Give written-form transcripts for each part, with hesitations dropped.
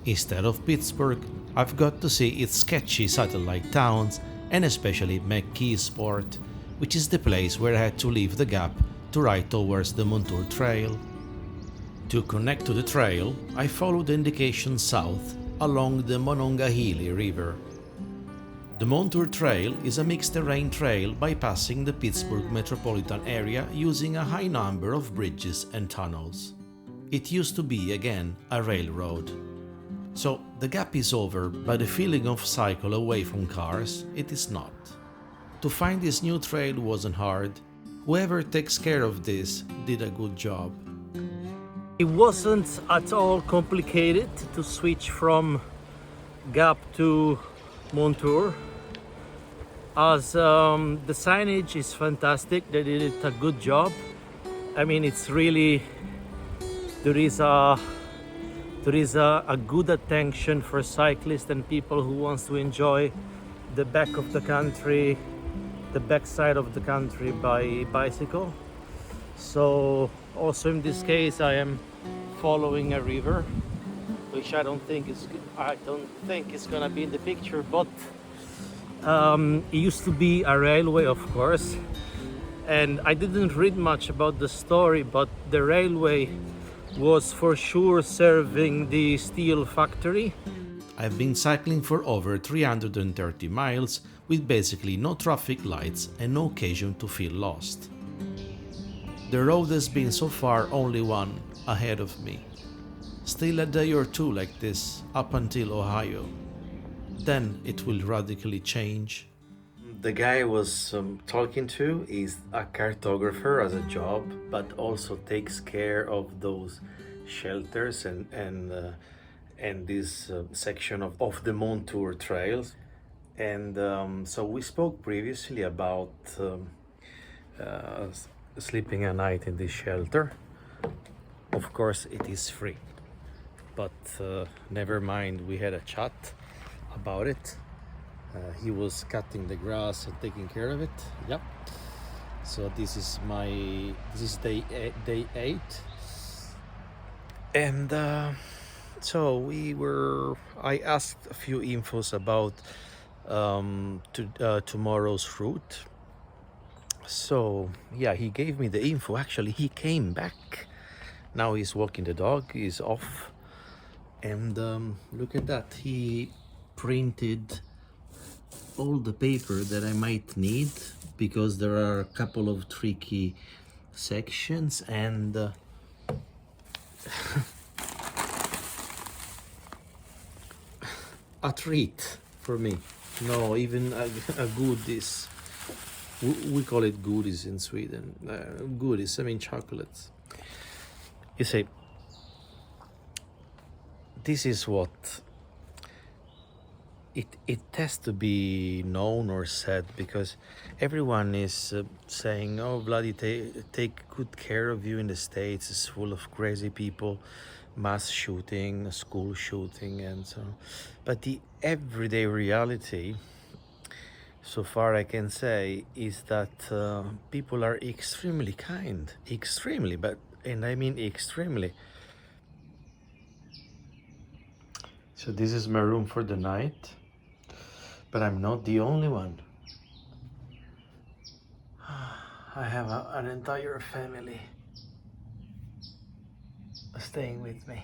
Instead of Pittsburgh, I've got to see its sketchy satellite towns and especially McKeesport, which is the place where I had to leave the gap to ride towards the Montour Trail. To connect to the trail, I followed the indication south along the Monongahela River. The Montour Trail is a mixed-terrain trail bypassing the Pittsburgh metropolitan area using a high number of bridges and tunnels. It used to be, again, a railroad. So the gap is over, but the feeling of cycle away from cars, it is not. To find this new trail wasn't hard. Whoever takes care of this did a good job. It wasn't at all complicated to switch from Gap to Montour, as the signage is fantastic. They did a good job. I mean, it's really, there is a good attention for cyclists and people who wants to enjoy the back of the country, the backside of the country by bicycle. So also in this case I am following a river, which I don't think is gonna be in the picture, but it used to be a railway, of course, and I didn't read much about the story, but the railway was for sure serving the steel factory. I've been cycling for over 330 miles with basically no traffic lights and no occasion to feel lost. The road has been so far only one ahead of me. Still a day or two like this up until Ohio. Then it will radically change. The guy I was talking to is a cartographer as a job, but also takes care of those shelters and this section of the Montour Trails. And so we spoke previously about sleeping a night in this shelter. Of course, it is free, but never mind, we had a chat about it. He was cutting the grass and taking care of it. Yep. So this is day 8, and so I asked a few infos about tomorrow's route. So yeah, he gave me the info. Actually, he came back. Now he's walking the dog. He's off, and look at that. He printed all the paper that I might need, because there are a couple of tricky sections, and a treat for me. No, even a goodies. We call it goodies in Sweden. Goodies, I mean chocolates. You see, this is what it has to be known or said, because everyone is saying, oh, Vlady, take good care of you in the States. It's full of crazy people, mass shooting, school shooting, and so on. But the everyday reality, so far I can say, is that people are extremely kind. Extremely, and I mean extremely. So this is my room for the night. But I'm not the only one. I have an entire family staying with me.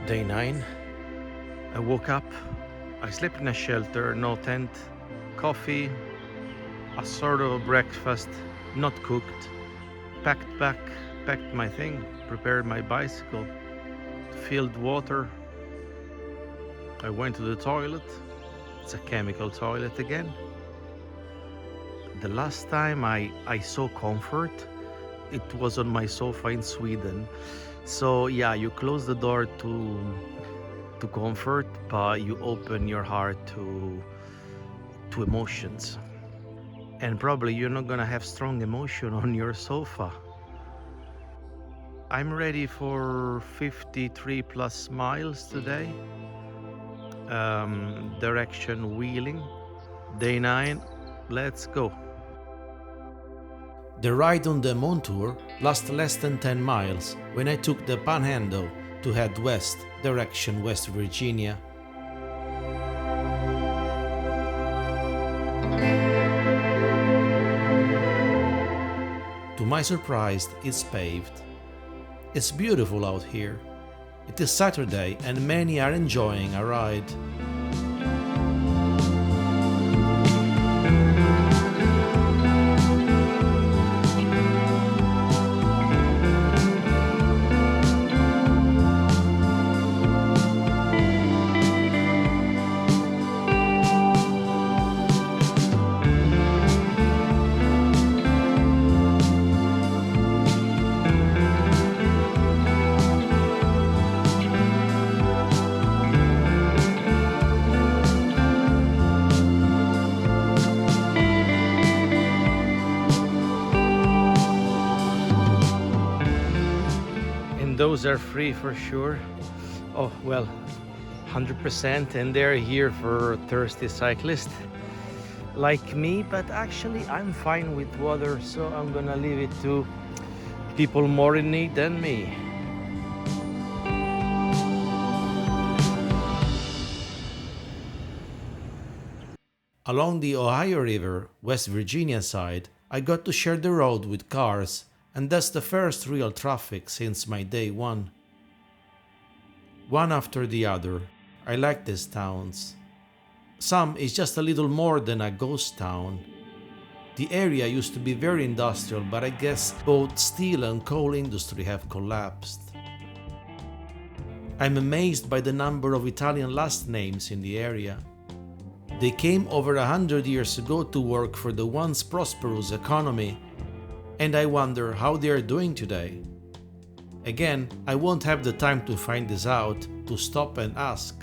Day 9, I woke up, I slept in a shelter, no tent, coffee, a sort of breakfast, not cooked, packed my thing, prepared my bicycle, filled water. I went to the toilet. It's a chemical toilet again. The last time I saw comfort, it was on my sofa in Sweden. So yeah, you close the door to comfort, but you open your heart to emotions. And probably you're not gonna have strong emotion on your sofa. I'm ready for 53 plus miles today. Direction wheeling. Day 9. Let's go. The ride on the Montour lasted less than 10 miles when I took the Panhandle to head west, direction West Virginia. To my surprise, it's paved. It's beautiful out here. It is Saturday and many are enjoying a ride. Those are free for sure. Oh well, 100%, and they're here for thirsty cyclists like me, but actually I'm fine with water, so I'm gonna leave it to people more in need than me. Along the Ohio River, West Virginia side, I got to share the road with cars, and that's the first real traffic since my day 1. One after the other, I like these towns. Some is just a little more than a ghost town. The area used to be very industrial, but I guess both steel and coal industry have collapsed. I'm amazed by the number of Italian last names in the area. They came over 100 years ago to work for the once prosperous economy, and I wonder how they are doing today. Again, I won't have the time to find this out, to stop and ask.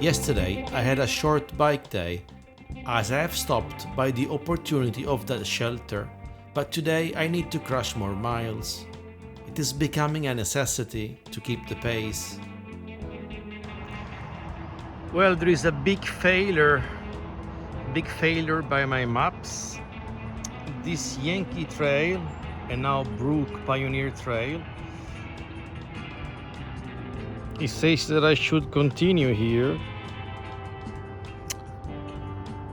Yesterday, I had a short bike day, as I have stopped by the opportunity of that shelter, but today I need to crush more miles. It is becoming a necessity to keep the pace. Well, there is a big failure by my maps. This Yankee Trail and now Brooke Pioneer Trail. It says that I should continue here,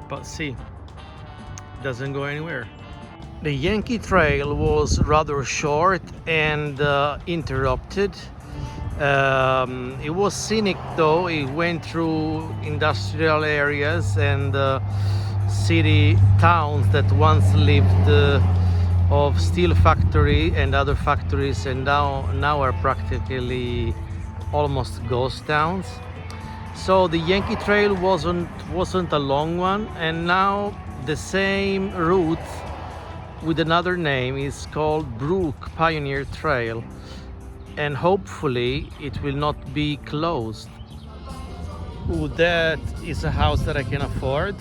but see, doesn't go anywhere. The Yankee Trail was rather short and interrupted. It was scenic though. It went through industrial areas and city towns that once lived of steel factory and other factories, and now are practically almost ghost towns. So the Yankee Trail wasn't a long one, and now the same route with another name is called Brooke Pioneer Trail, and hopefully it will not be closed. Ooh, that is a house that I can afford.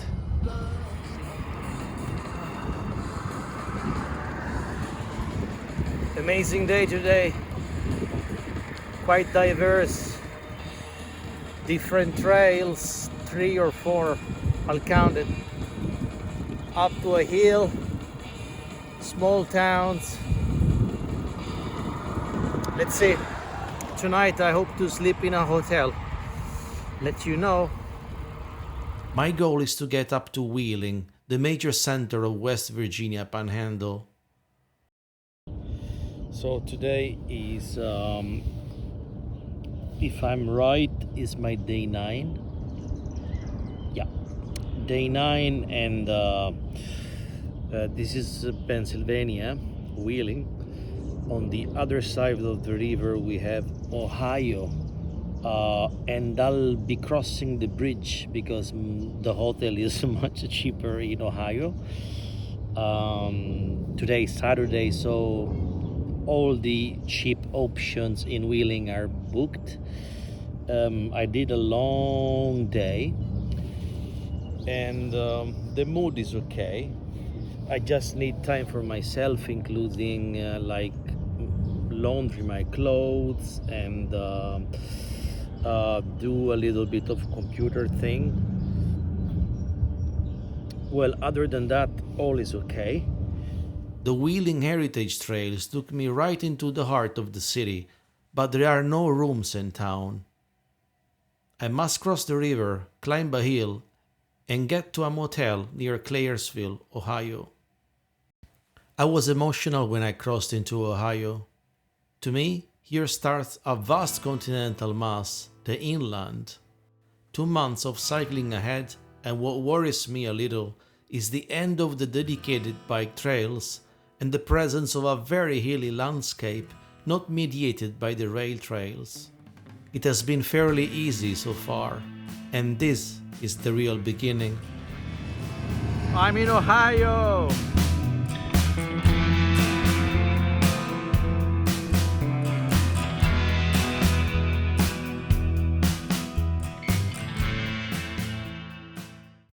Amazing day today. Quite diverse, different trails, 3 or 4, I'll count it, up to a hill, small towns. Let's see, tonight I hope to sleep in a hotel. Let you know. My goal is to get up to Wheeling, the major center of West Virginia Panhandle. So today is, if I'm right, is my day 9. Yeah, day 9, and this is Pennsylvania, Wheeling. On the other side of the river we have Ohio, and I'll be crossing the bridge because the hotel is much cheaper in Ohio. Today is Saturday, so all the cheap options in Wheeling are booked. I did a long day, and the mood is okay. I just need time for myself, including like laundry my clothes and do a little bit of computer thing. Well, other than that, all is okay. The Wheeling Heritage Trails took me right into the heart of the city, but there are no rooms in town. I must cross the river, climb a hill, and get to a motel near Clairsville, Ohio. I was emotional when I crossed into Ohio. To me, here starts a vast continental mass, the inland. 2 months of cycling ahead, and what worries me a little is the end of the dedicated bike trails and the presence of a very hilly landscape not mediated by the rail trails. It has been fairly easy so far, and this is the real beginning. I'm in Ohio!